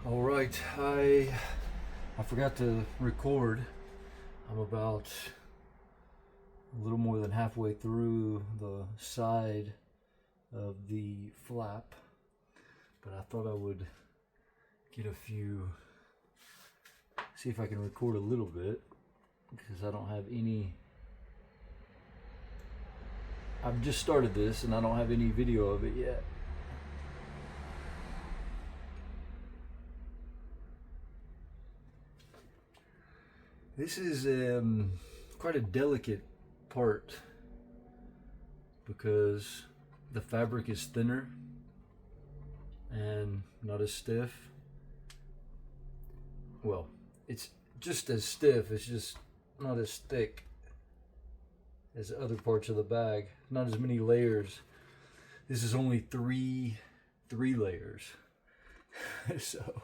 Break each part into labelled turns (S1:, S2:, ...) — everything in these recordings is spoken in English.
S1: All right, I forgot to record. I'm about a little more than halfway through the side of the flap, but I thought I would get a few, see if I can record a little bit, because I don't have any. I've just started this and I don't have any video of it yet. This is quite a delicate part because the fabric is thinner and not as stiff. Well, it's just as stiff, it's just not as thick as other parts of the bag. Not as many layers. This is only three layers. So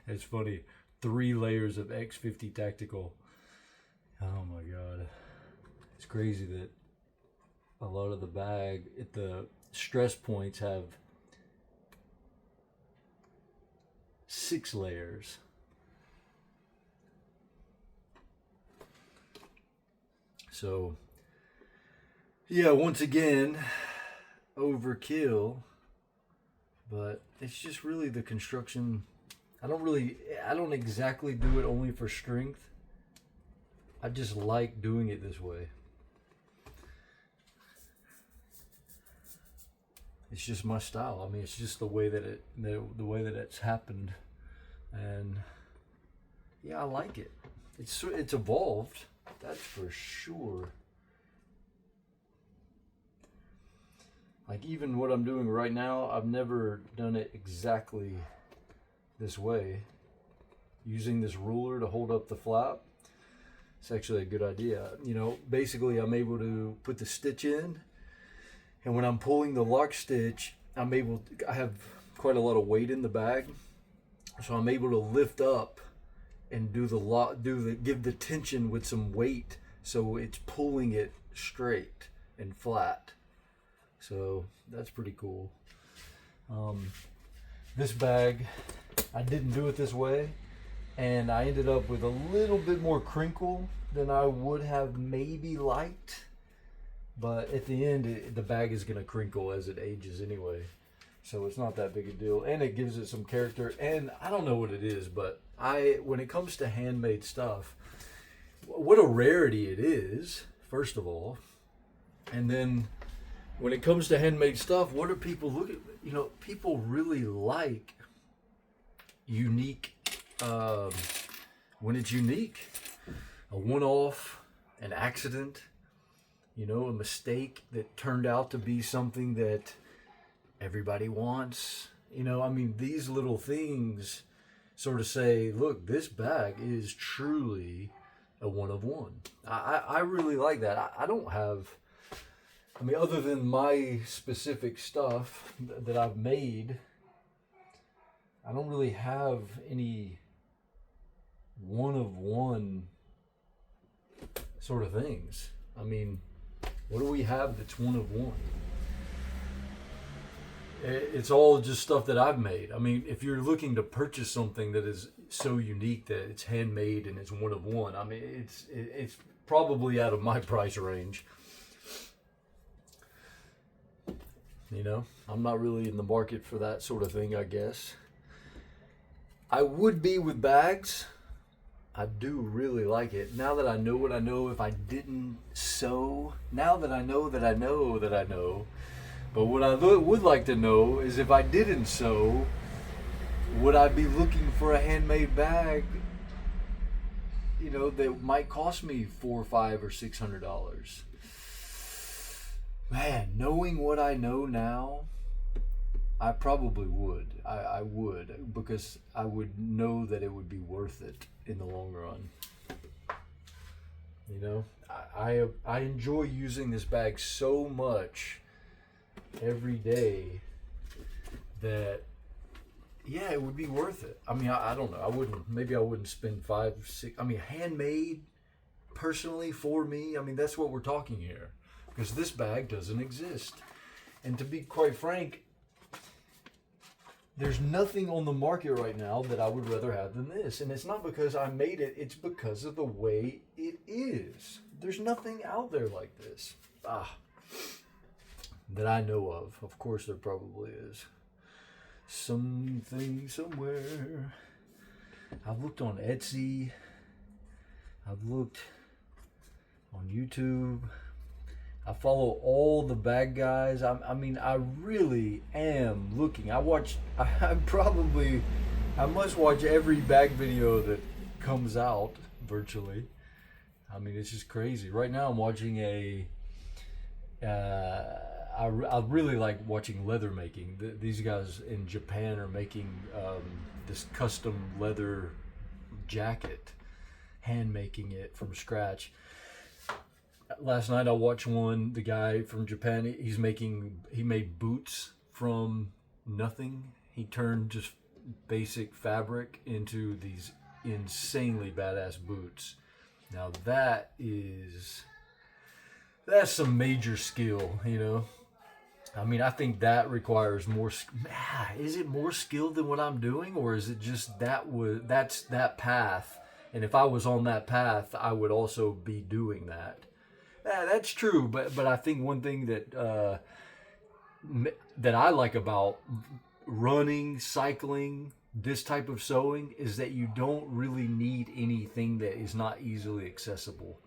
S1: it's funny. 3 layers of X50 Tactical. Oh my god. It's crazy that a lot of the bag at the stress points have 6 layers. So yeah, once again, overkill, but it's just really the construction. I don't exactly do it only for strength. I just like doing it this way. It's just my style. I mean, it's just the way that it's happened, and yeah, I like it. It's evolved, that's for sure. Like even what I'm doing right now, I've never done it exactly this way, using this ruler to hold up the flap. It's actually a good idea. You know, basically I'm able to put the stitch in, and when I'm pulling the lock stitch, I have quite a lot of weight in the bag, so I'm able to lift up and give the tension with some weight, so it's pulling it straight and flat. So that's pretty cool. This bag, I didn't do it this way, and I ended up with a little bit more crinkle than I would have maybe liked, but at the end the bag is going to crinkle as it ages anyway, so it's not that big a deal, and it gives it some character. And I don't know what it is, but when it comes to handmade stuff, what a rarity it is, first of all, and then when it comes to handmade stuff, what are people looking? You know, people really like unique, when it's unique, a one-off, an accident, you know, a mistake that turned out to be something that everybody wants. You know, I mean, these little things sort of say, look, this bag is truly a one of one. I really like that. I don't have, I mean, other than my specific stuff that I've made, I don't really have any one of one sort of things. I mean, what do we have that's one of one? It's all just stuff that I've made. I mean, if you're looking to purchase something that is so unique that it's handmade and it's one of one, I mean, it's probably out of my price range. You know, I'm not really in the market for that sort of thing, I guess. I would be with bags. I do really like it. Now that I know what I know, if I didn't sew, now that I know that I know that I know, but what I would like to know is if I didn't sew, would I be looking for a handmade bag, you know, that might cost me $400 or $500 or $600? Man, knowing what I know now, I probably would. I would, because I would know that it would be worth it in the long run. You know, I enjoy using this bag so much every day that, yeah, it would be worth it. I mean, I don't know. Maybe I wouldn't spend 5, 6. I mean, handmade, personally, for me, I mean, that's what we're talking here. Because this bag doesn't exist. And to be quite frank, there's nothing on the market right now that I would rather have than this. And it's not because I made it, it's because of the way it is. There's nothing out there like this. That I know of. Of course there probably is. Something somewhere. I've looked on Etsy. I've looked on YouTube. I follow all the bag guys. I mean, I really am looking. I must watch every bag video that comes out virtually. I mean, it's just crazy. Right now I'm watching I really like watching leather making. These guys in Japan are making this custom leather jacket, hand making it from scratch. Last night I watched one, the guy from Japan, he made boots from nothing. He turned just basic fabric into these insanely badass boots. Now that's some major skill, you know. I mean, I think that requires more. Is it more skill than what I'm doing, or is it just that's that path? And if I was on that path, I would also be doing that. That's true, but I think one thing that I like about running, cycling, this type of sewing is that you don't really need anything that is not easily accessible.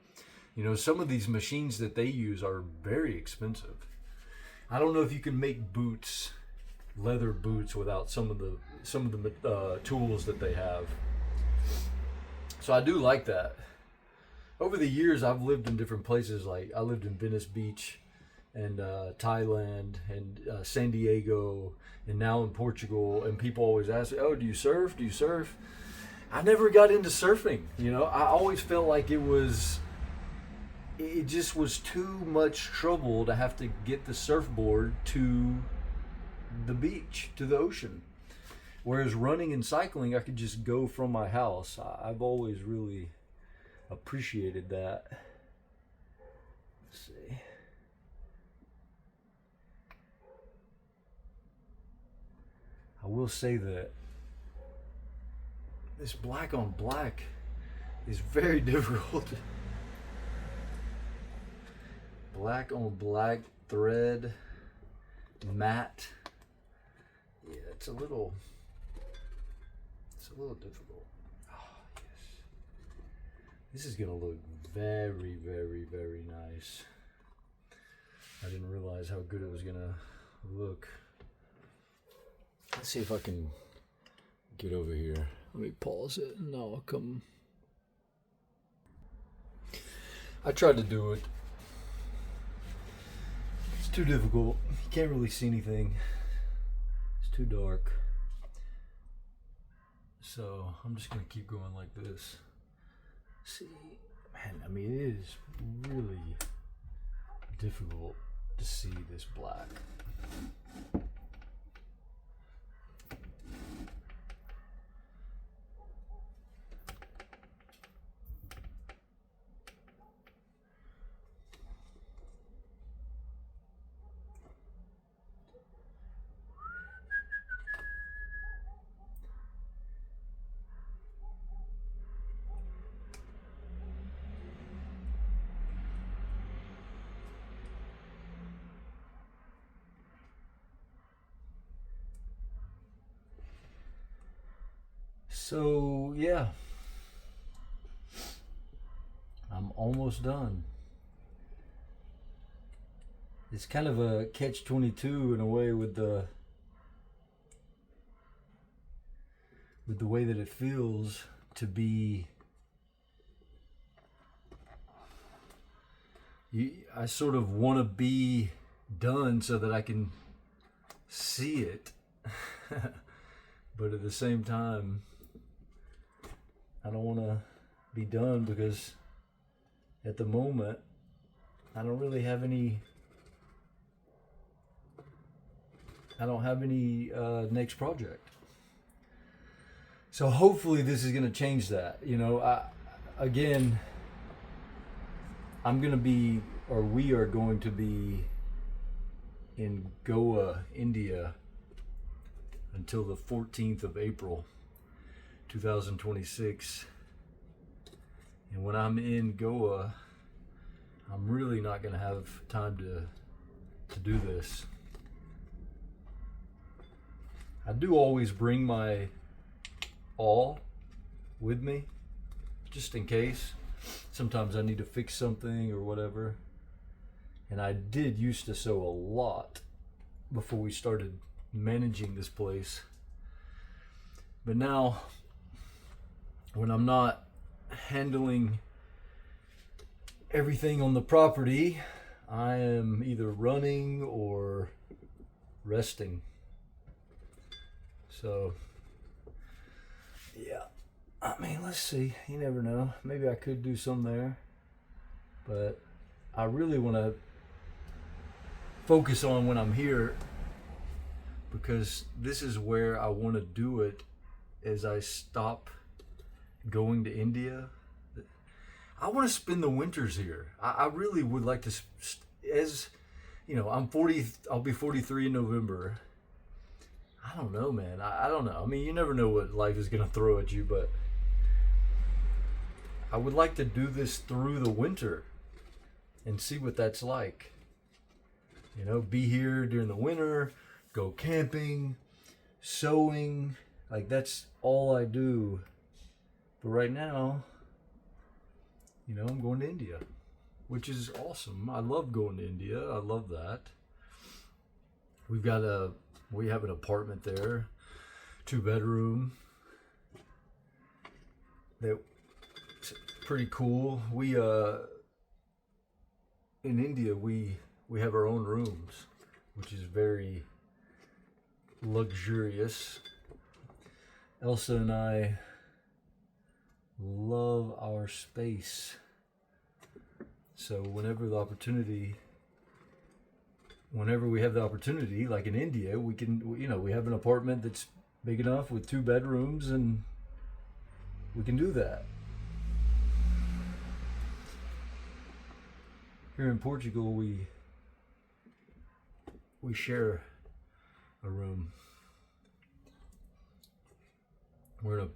S1: You know, some of these machines that they use are very expensive. I don't know if you can make boots, leather boots, without some of the tools that they have. So I do like that. Over the years, I've lived in different places. Like I lived in Venice Beach, and Thailand, and San Diego, and now in Portugal. And people always ask me, "Oh, do you surf? Do you surf?" I never got into surfing. You know, I always felt like it just was too much trouble to have to get the surfboard to the beach, to the ocean. Whereas running and cycling, I could just go from my house. I've always really appreciated that. Let's see. I will say that this black on black is very difficult. Black on black thread, matte. Yeah, it's a little difficult. Oh, yes. This is gonna look very, very, very nice. I didn't realize how good it was gonna look. Let's see if I can get over here. Let me pause it and I'll come. I tried to do it. It's too difficult. You can't really see anything. It's too dark. So I'm just gonna keep going like this. See, man, I mean, it is really difficult to see this black. So yeah, I'm almost done. It's kind of a catch-22 in a way with the way that it feels to be. I sort of want to be done so that I can see it, but at the same time, I don't want to be done because at the moment I don't really have any. I don't have any next project. So hopefully this is going to change that. You know, I'm going to be, or we are going to be in Goa, India until the 14th of April 2026. And when I'm in Goa, I'm really not going to have time to do this. I do always bring my awl with me, just in case. Sometimes I need to fix something or whatever. And I did used to sew a lot before we started managing this place. But now, when I'm not handling everything on the property, I am either running or resting. So, yeah. I mean, let's see. You never know. Maybe I could do some there. But I really want to focus on when I'm here, because this is where I want to do it as I stop going to India. I want to spend the winters here. I really would like to, as you know, I'm 40, I'll be 43 in November. I don't know, man. I don't know. I mean, you never know what life is going to throw at you, but I would like to do this through the winter and see what that's like. You know, be here during the winter, go camping, sewing. Like, that's all I do. But right now, you know, I'm going to India, which is awesome. I love going to India. I love that. We have an apartment there, 2-bedroom. That's pretty cool. We in India we have our own rooms, which is very luxurious. Elsa and I love our space. So whenever we have the opportunity, like in India, we can, you know, we have an apartment that's big enough with 2 bedrooms, and we can do that. Here in Portugal, we share a room. We're in a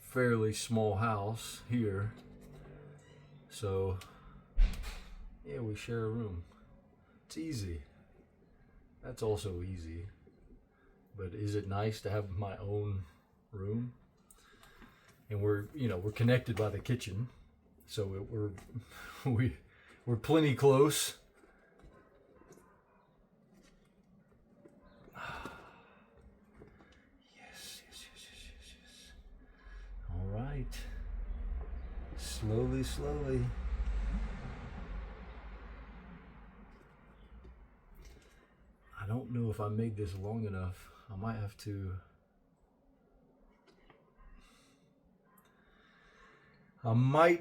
S1: fairly small house here, so yeah, we share a room. It's easy. That's also easy. But is it nice to have my own room? And we're connected by the kitchen, so we're plenty close. Yes. All right. Slowly. I don't know if I made this long enough. I might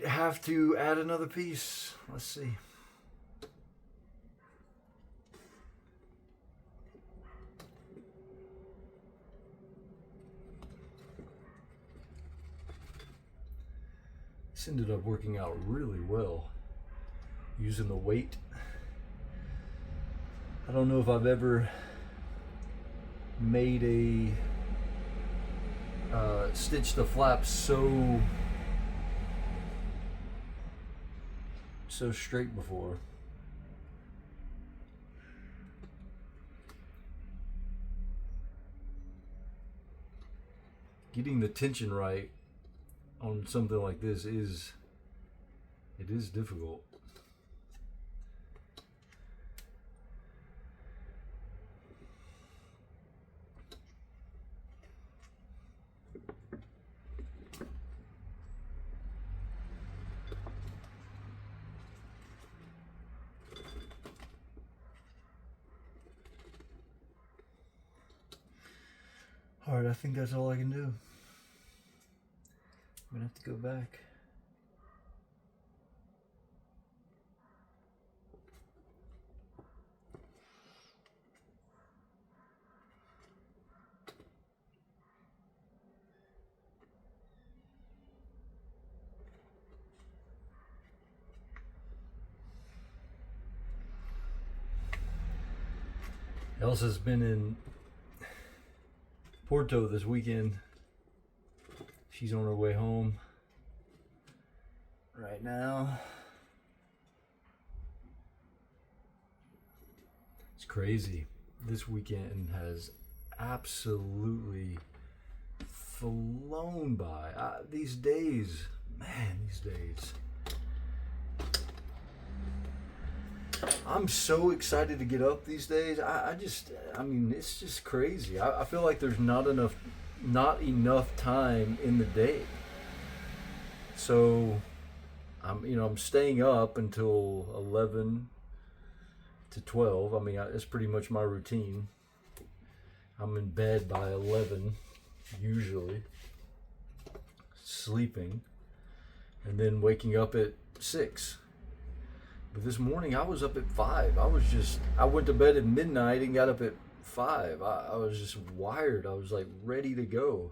S1: have to add another piece. Let's see. This ended up working out really well, using the weight. I don't know if I've ever made a stitch the flaps so straight before. Getting the tension right on something like this is difficult. All right, I think that's all I can do. I'm gonna have to go back. Elsa's been in Porto this weekend. She's on her way home right now. It's crazy. This weekend has absolutely flown by. These days, man, these days. I'm so excited to get up these days. I mean, it's just crazy. I feel like there's not enough time in the day. So, I'm staying up until 11 to 12. I mean, it's pretty much my routine. I'm in bed by 11, usually, sleeping, and then waking up at 6. But this morning I was up at 5. I went to bed at midnight and got up at 5. I was just wired. I was like ready to go.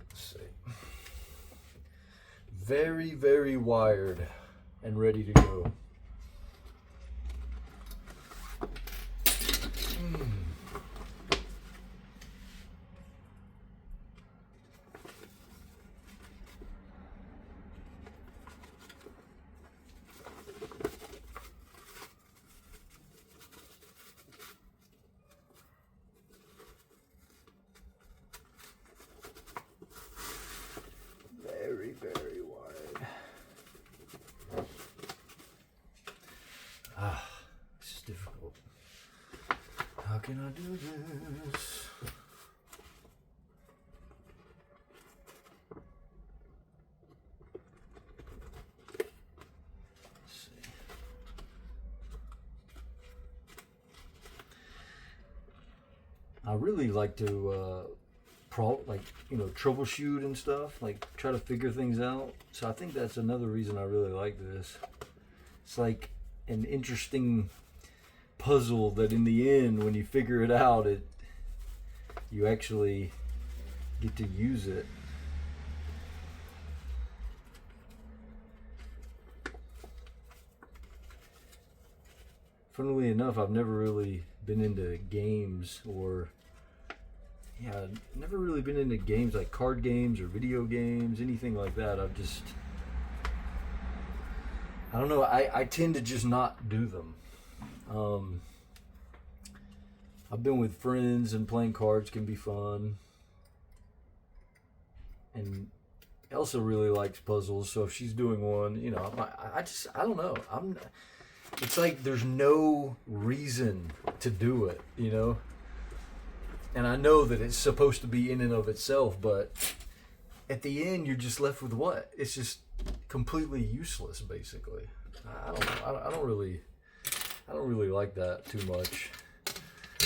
S1: Let's see. Very, very wired and ready to go. Very, very wide. This is difficult. How can I do this? Let's see. I really like to troubleshoot and stuff, like try to figure things out. So I think that's another reason I really like this. It's like an interesting puzzle that in the end, when you figure it out, you actually get to use it. Funnily enough, I've never really been into games never really been into games like card games or video games, anything like that. I don't know, I tend to just not do them. I've been with friends and playing cards can be fun. And Elsa really likes puzzles, so if she's doing one, I don't know. It's like there's no reason to do it, And I know that it's supposed to be in and of itself, but at the end you're just left with what? It's just completely useless, basically. I don't know. I don't really like that too much.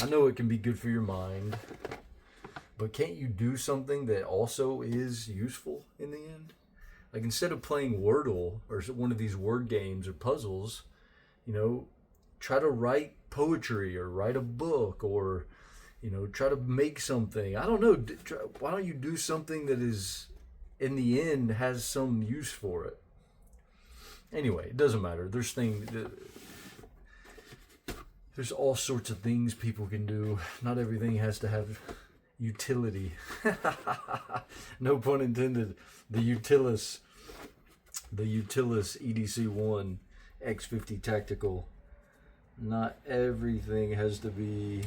S1: I know it can be good for your mind, but can't you do something that also is useful in the end? Like instead of playing Wordle or one of these word games or puzzles, try to write poetry or write a book or try to make something. I don't know. Why don't you do something that is, in the end, has some use for it? Anyway, it doesn't matter. There's all sorts of things people can do. Not everything has to have utility. No pun intended. The Utilis EDC X50 Tactical. Not everything has to be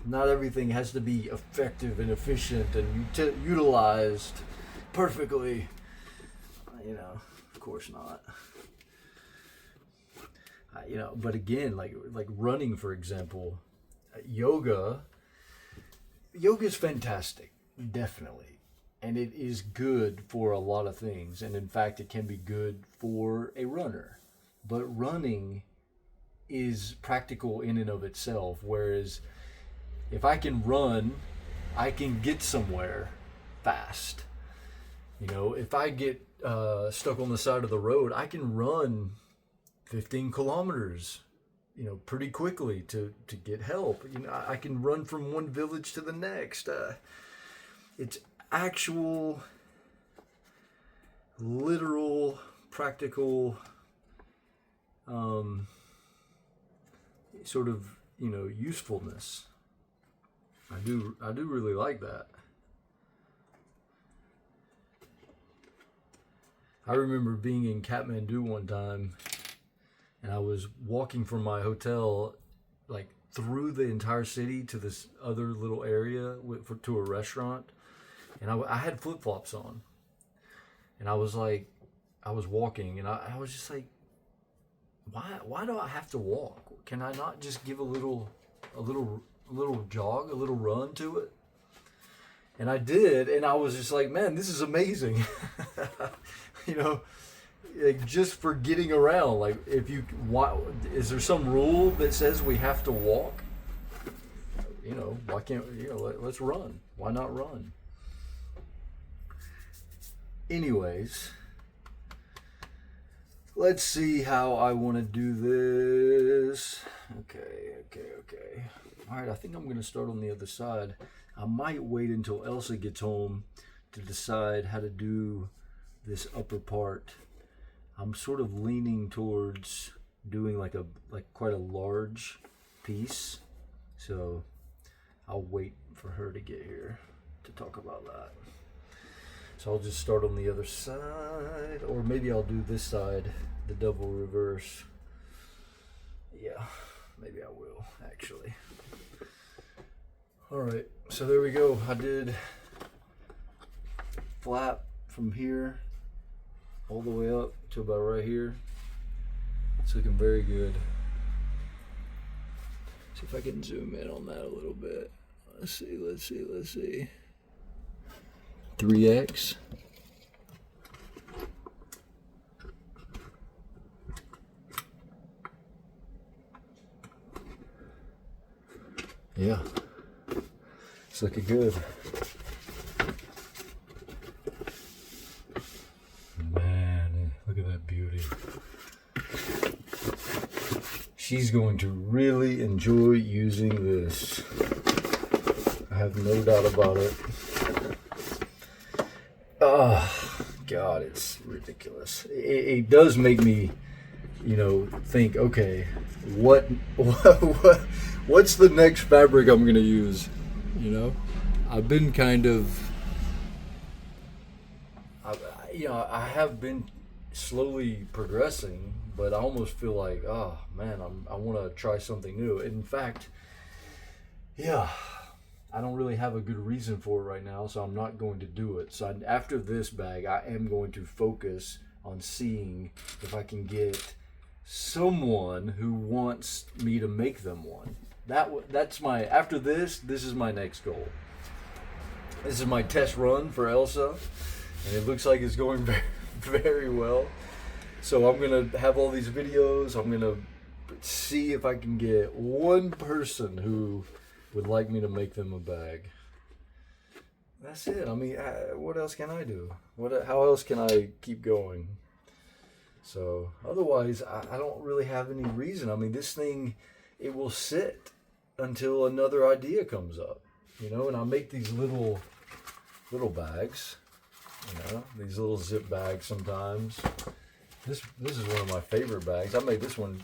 S1: not everything has to be effective and efficient and utilized perfectly. Of course not. But again, like running, for example, yoga is fantastic, definitely. And it is good for a lot of things. And in fact, it can be good for a runner. But running is practical in and of itself. Whereas if I can run, I can get somewhere fast. If I get stuck on the side of the road, I can run 15 kilometers, pretty quickly to get help. I can run from one village to the next. It's actual, literal practical sort of, you know, usefulness. I do really like that. I remember being in Kathmandu one time, and I was walking from my hotel like through the entire city to this other little area to a restaurant, and I had flip-flops on, and I was walking, and I was just like, why do I have to walk? Can I not just give a little jog, a little run to it? And I did, and I was just like, man, this is amazing. You know, like just for getting around. Like, is there some rule that says we have to walk? You know, why can't, you know, let's run. Why not run? Anyways, let's see how I want to do this. Okay. All right, I think I'm going to start on the other side. I might wait until Elsa gets home to decide how to do this upper part. I'm sort of leaning towards doing like quite a large piece. So I'll wait for her to get here to talk about that. So I'll just start on the other side, or maybe I'll do this side, the double reverse. Yeah, maybe I will actually. All right, so there we go. I did flap from here all the way up to about right here. It's looking very good. See if I can zoom in on that a little bit. Let's see. 3x. Yeah, it's looking good. Man, look at that beauty. She's going to really enjoy using this. I have no doubt about it. Oh, God, it's ridiculous. It does make me, you know, think, okay, what's the next fabric I'm going to use? You know, I've been kind of, I have been slowly progressing, but I almost feel like, oh man, I want to try something new. In fact, yeah, I don't really have a good reason for it right now, so I'm not going to do it. So after this bag, I am going to focus on seeing if I can get someone who wants me to make them one. That's my, after this is my next goal. This is my test run for Elsa, and it looks like it's going very, very well. So I'm gonna have all these videos. I'm gonna see if I can get one person who would like me to make them a bag. That's it. I mean, what else can I do? How else can I keep going? So otherwise, I don't really have any reason. I mean, this thing, it will sit until another idea comes up, you know. And I make these little bags, you know, these little zip bags sometimes. This is one of my favorite bags. I made this one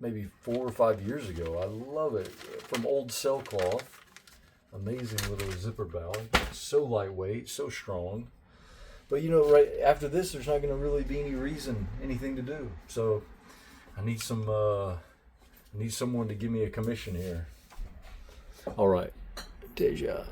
S1: maybe 4 or 5 years ago. I love it. From old sailcloth. Amazing little zipper bag. So lightweight, so strong. But you know, right after this, there's not going to really be anything to do. So I need someone to give me a commission here. All right, Deja.